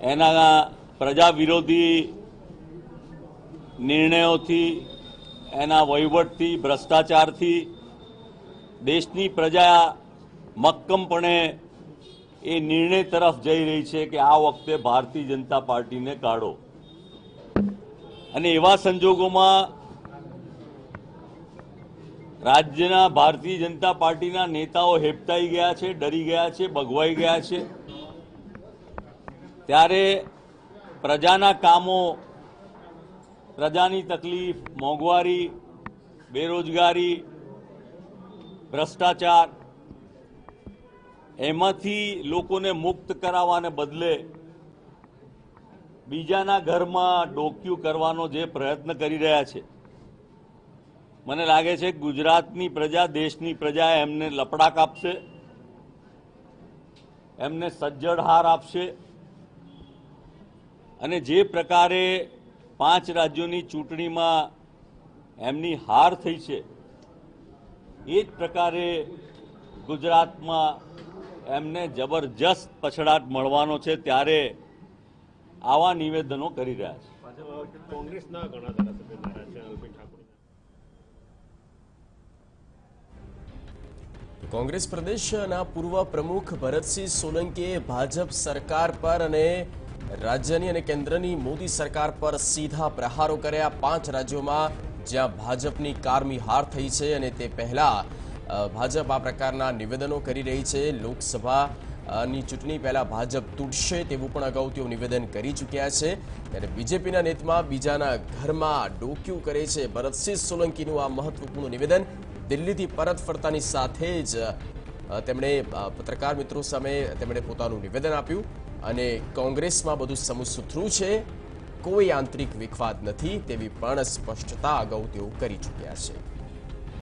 એના પ્રજા વિરોધી નિર્ણયોથી, એના વહીવટથી, ભ્રષ્ટાચારથી દેશની પ્રજા મક્કમપણે એ નિર્ણય તરફ જઈ રહી છે કે આ વખતે ભારતીય જનતા પાર્ટીને કાઢો। અને એવા સંજોગોમાં રાજ્યના ભારતીય જનતા પાર્ટીના નેતાઓ હેબતાઈ ગયા છે, ડરી ગયા છે, ભગવાઈ ગયા છે। ત્યારે પ્રજાના કામો, પ્રજાની તકલીફ, મોંઘવારી, બેરોજગારી, ભ્રષ્ટાચાર એમાંથી લોકોને મુક્ત કરાવવાને બદલે બીજાના ઘરમાં ડોક્યું કરવાનો જે પ્રયત્ન કરી રહ્યા છે, મને લાગે છે ગુજરાતની પ્રજા, દેશની પ્રજા એમને લપડાક આપશે, એમને સજ્જડ હાર આપશે। અને જે પ્રકારે 5 રાજ્યોની ચૂંટણીમાં એમની હાર થઈ છે, એ જ પ્રકારે ગુજરાતમાં એમને જબરજસ્ત પછડાટ મળવાનો છે। ત્યારે આવા નિવેદનો કરી રહ્યા છે। કોંગ્રેસના ઘણા ધારાસભ્યો નારાજ છે અલ્પેશ ઠાકોર। કોંગ્રેસ પ્રદેશના પૂર્વ પ્રમુખ ભરતસિંહ સોલંકીએ ભાજપ સરકાર પર અને રાજ્યની અને કેન્દ્રની મોદી સરકાર પર સીધા પ્રહારો કર્યા। 5 રાજ્યોમાં જ્યાં ભાજપની કારમી હાર થઈ છે અને તે પહેલા ભાજપ આ પ્રકારના નિવેદનો કરી રહી છે। લોકસભાની ચૂંટણી પહેલા ભાજપ તૂટશે તેવું પણ અગાઉ તેઓ નિવેદન કરી ચૂક્યા છે। ત્યારે બીજેપીના નેતામાં બીજાના ઘરમાં ડોક્યું કરે છે ભરતસિંહ સોલંકીનું આ મહત્વપૂર્ણ નિવેદન દિલ્હીથી પરત ફરતાની સાથે જ તેમણે પત્રકાર મિત્રો સામે તેમણે પોતાનું નિવેદન આપ્યું અને કોંગ્રેસમાં બધું સમસૂત્રું છે, કોઈ આંતરિક વિખવાદ નથી તેવી પણ સ્પષ્ટતા અગાઉ તેઓ કરી ચૂક્યા છે।